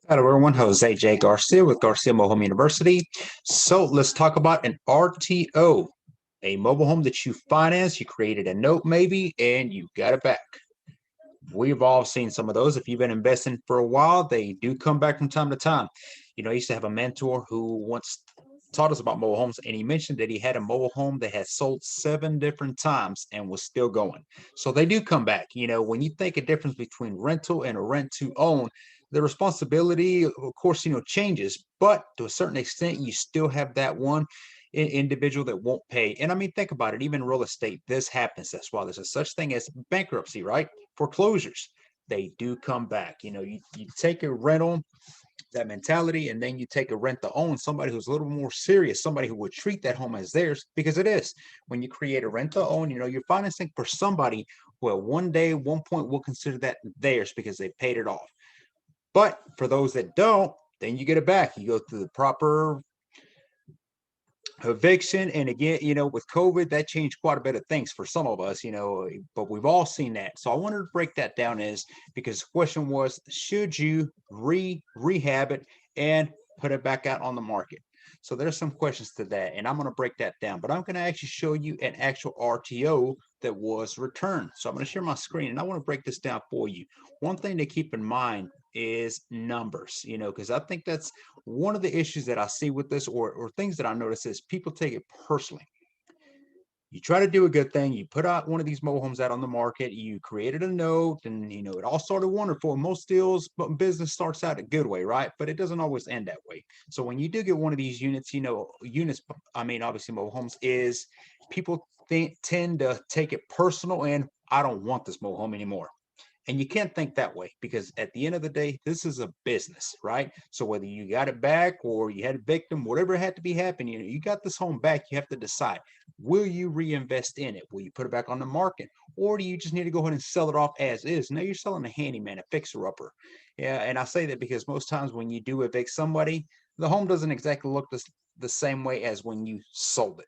Hello, everyone. Jose J. Garcia with Garcia Mobile Home University. So let's talk about an RTO, a mobile home that you financed, you created a note maybe, and you got it back. We've all seen some of those. If you've been investing for a while, they do come back from time to time. I used to have a mentor who once taught us about mobile homes, and he mentioned that he had a mobile home that had sold 7 different times and was still going. So they do come back. When you think a difference between rental and a rent to own, the responsibility, of course, changes, but to a certain extent, you still have that one individual that won't pay. And I mean, think about it, even real estate, this happens. That's why there's a such thing as bankruptcy, right? Foreclosures, they do come back. You take a rental, that mentality, and then you take a rent to own, somebody who's a little more serious, somebody who would treat that home as theirs, because it is. When you create a rent to own, you're financing for somebody who at one day, one point will consider that theirs because they paid it off. But for those that don't, then you get it back. You go through the proper eviction. And again, with COVID, that changed quite a bit of things for some of us, but we've all seen that. So I wanted to break that down is because the question was, should you rehab it and put it back out on the market? So there's some questions to that, and I'm going to break that down, but I'm going to actually show you an actual RTO that was returned. So I'm going to share my screen and I want to break this down for you. One thing to keep in mind is numbers, because I think that's one of the issues that I see with this, or things that I notice, is people take it personally. You try to do a good thing, you put out one of these mobile homes out on the market, you created a note, and it all started wonderful. Most deals, but business starts out a good way, right? But it doesn't always end that way. So when you do get one of these units, I mean, obviously mobile homes, is people tend to take it personal, and I don't want this mobile home anymore. And you can't think that way, because at the end of the day, this is a business, right? So whether you got it back or you had a victim, whatever had to be happening, you got this home back, you have to decide, will you reinvest in it? Will you put it back on the market? Or do you just need to go ahead and sell it off as is? Now you're selling a handyman, a fixer-upper. Yeah, and I say that because most times when you do evict somebody, the home doesn't exactly look the same way as when you sold it.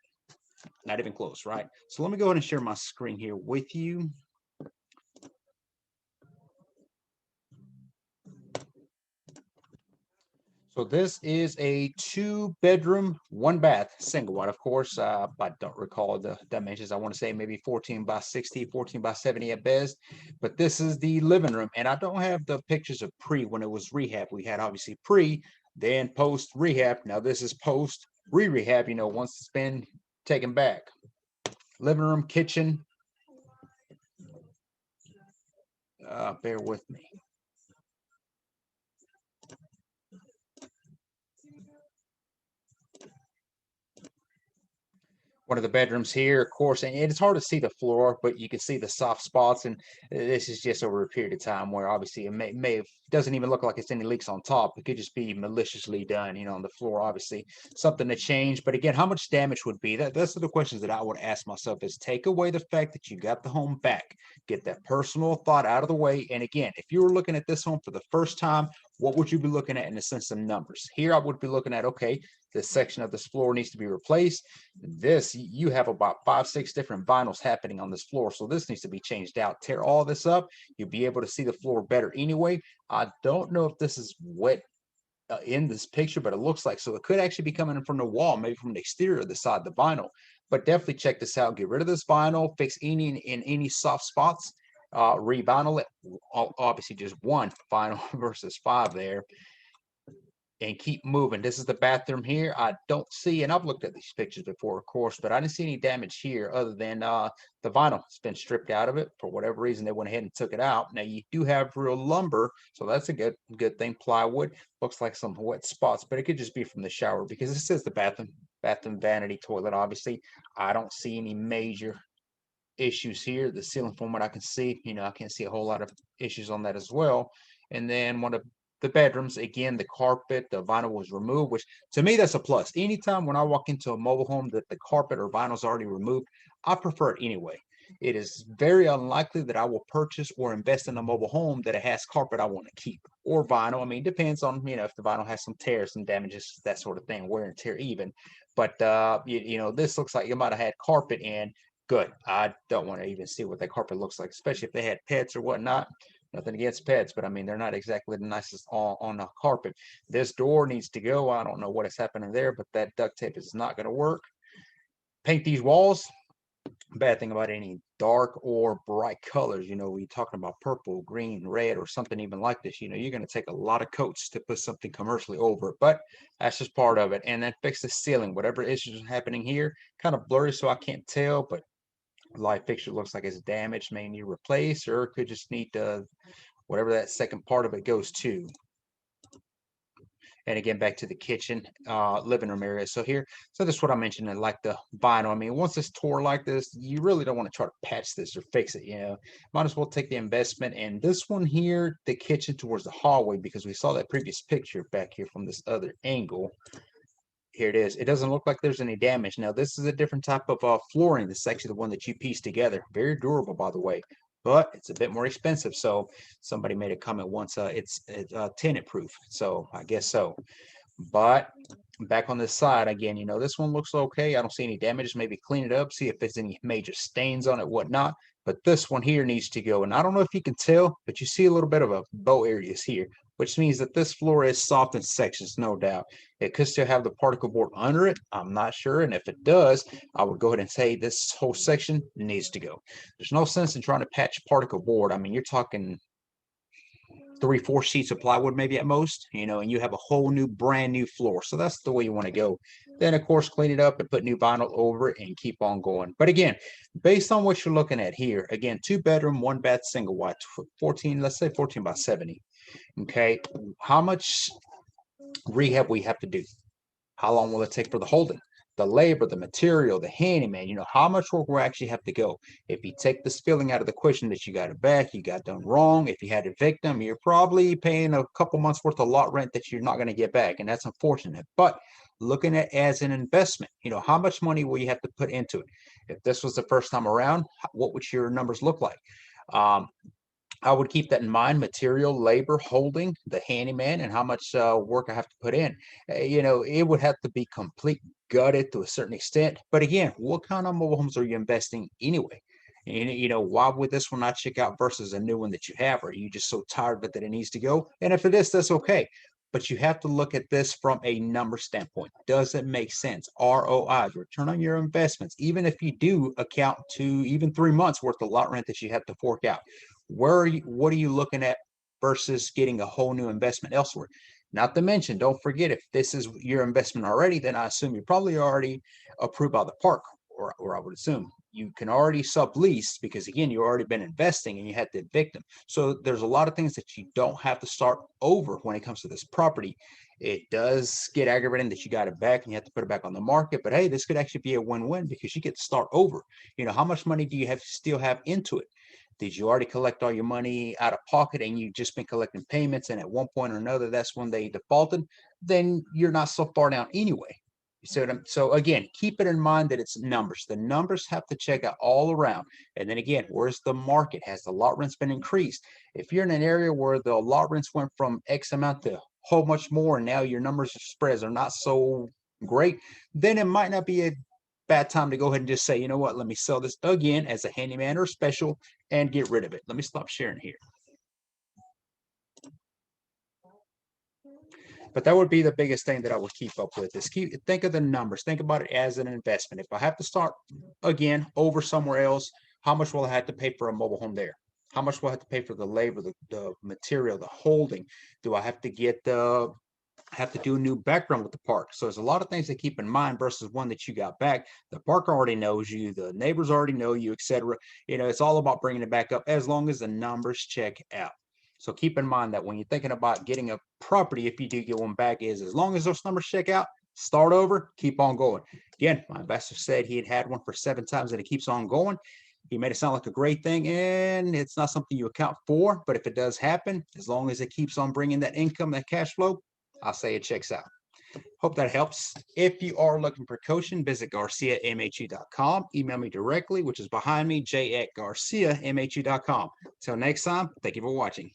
Not even close, right? So let me go ahead and share my screen here with you. So this is a 2 bedroom, 1 bath, single wide, of course. I don't recall the dimensions. I want to say maybe 14 by 60, 14 by 70 at best. But this is the living room. And I don't have the pictures of pre when it was rehab. We had obviously pre, then post rehab. Now this is post re-rehab, once it's been taken back. Living room, kitchen. Bear with me. One of the bedrooms here, of course, and it's hard to see the floor, but you can see the soft spots. And this is just over a period of time where obviously it may have, doesn't even look like it's any leaks on top. It could just be maliciously done, on the floor, obviously something to change. But again, how much damage would be that's the questions that I would ask myself, is take away the fact that you got the home back, get that personal thought out of the way. And again, if you were looking at this home for the first time, what would you be looking at in the sense of numbers? Here I would be looking at, okay, this section of this floor needs to be replaced. This, you have about 5, 6 different vinyls happening on this floor, so this needs to be changed out. Tear all this up, you'll be able to see the floor better anyway. I don't know if this is wet in this picture, but it looks like so. It could actually be coming in from the wall, maybe from the exterior of the side of the vinyl. But definitely check this out. Get rid of this vinyl, fix any soft spots, re-vinyl it. Obviously just one vinyl versus 5 there, and keep moving. This is the bathroom here. I don't see, and I've looked at these pictures before, of course, but I didn't see any damage here other than the vinyl has been stripped out of it. For whatever reason, they went ahead and took it out. Now you do have real lumber, so that's a good thing. Plywood, looks like some wet spots, but it could just be from the shower, because it says the bathroom vanity toilet. Obviously, I don't see any major issues here. The ceiling, from what I can see, I can't see a whole lot of issues on that as well. And then one of the bedrooms, again, the carpet, the vinyl was removed, which to me, that's a plus. Anytime when I walk into a mobile home that the carpet or vinyl is already removed, I prefer it anyway. It is very unlikely that I will purchase or invest in a mobile home that it has carpet I want to keep, or vinyl. I mean, it depends on, if the vinyl has some tears, some damages, that sort of thing, wear and tear even. But this looks like you might have had carpet in. Good. I don't want to even see what that carpet looks like, especially if they had pets or whatnot. Nothing against pets, but I mean, they're not exactly the nicest on a carpet. This door needs to go. I don't know what is happening there, but that duct tape is not going to work. Paint these walls. Bad thing about any dark or bright colors, we're talking about purple, green, red, or something even like this, you're going to take a lot of coats to put something commercially over it, but that's just part of it. And then fix the ceiling. Whatever issues are happening here, kind of blurry, so I can't tell, but light fixture looks like it's damaged, may need replaced, or could just need whatever that second part of it goes to. And again, back to the kitchen, living room area. So this is what I mentioned, like the vinyl. I mean, once it's tore like this, you really don't want to try to patch this or fix it. Might as well take the investment. And this one here, the kitchen towards the hallway, because we saw that previous picture back here from this other angle. Here it is. It doesn't look like there's any damage. Now, this is a different type of flooring. This is actually the one that you pieced together. Very durable, by the way, but it's a bit more expensive. So somebody made a comment once, it's tenant proof. So I guess so. But back on this side again, this one looks okay. I don't see any damage. Maybe clean it up, see if there's any major stains on it, whatnot. But this one here needs to go. And I don't know if you can tell, but you see a little bit of a bow areas here, which means that this floor is soft in sections, no doubt. It could still have the particle board under it. I'm not sure. And if it does, I would go ahead and say this whole section needs to go. There's no sense in trying to patch particle board. I mean, you're talking 3-4 sheets of plywood maybe at most, and you have a whole new brand new floor. So that's the way you want to go. Then of course clean it up and put new vinyl over it and keep on going. But again, based on what you're looking at here, again, 2-bedroom, 1-bath, single wide, 14, let's say 14 by 70. Okay, how much rehab we have to do? How long will it take for the holding, the labor, the material, the handyman? How much work will actually have to go? If you take this feeling out of the question that you got it back, you got done wrong, if you had a victim, you're probably paying a couple months worth of lot rent that you're not going to get back, and that's unfortunate. But looking at it as an investment, how much money will you have to put into it? If this was the first time around, what would your numbers look like? I would keep that in mind: material, labor, holding, the handyman, and how much work I have to put in. It would have to be complete gutted to a certain extent. But again, what kind of mobile homes are you investing anyway? And why would this one not check out versus a new one that you have? Or are you just so tired of it that it needs to go? And if it is, that's okay. But you have to look at this from a number standpoint. Does it make sense? ROI, return on your investments, even if you do account to even 3 months worth of lot rent that you have to fork out. What are you looking at versus getting a whole new investment elsewhere? Not to mention, don't forget, if this is your investment already, then I assume you're probably already approved by the park, or I would assume you can already sublease, because again, you've already been investing and you had to evict them. So there's a lot of things that you don't have to start over when it comes to this property. It does get aggravating that you got it back and you have to put it back on the market, but hey, this could actually be a win-win because you get to start over. How much money do you still have into it? Did you already collect all your money out of pocket and you've just been collecting payments, and at one point or another that's when they defaulted? Then you're not so far down anyway. So again, keep it in mind that it's numbers. The numbers have to check out all around. And then again, where's the market? Has the lot rents been increased? If you're in an area where the lot rents went from X amount to whole much more, and now your numbers spreads are not so great, then it might not be a bad time to go ahead and just say, you know what, let me sell this again as a handyman or special and get rid of it. Let me stop sharing here. But that would be the biggest thing that I would keep up with, is think of the numbers. Think about it as an investment. If I have to start again over somewhere else, how much will I have to pay for a mobile home there? How much will I have to pay for the labor, the material, the holding? Do I have to do a new background with the park? So there's a lot of things to keep in mind versus one that you got back. The park already knows you, the neighbors already know you, etc. It's all about bringing it back up as long as the numbers check out. So keep in mind that when you're thinking about getting a property, if you do get one back, is as long as those numbers check out, start over, keep on going. Again, my investor said he had one for 7 times and it keeps on going. He made it sound like a great thing, and it's not something you account for, but if it does happen, as long as it keeps on bringing that income, that cash flow, I'll say it checks out. Hope that helps. If you are looking for coaching, visit GarciaMHE.com. Email me directly, which is behind me, j@GarciaMHE.com. Until next time, thank you for watching.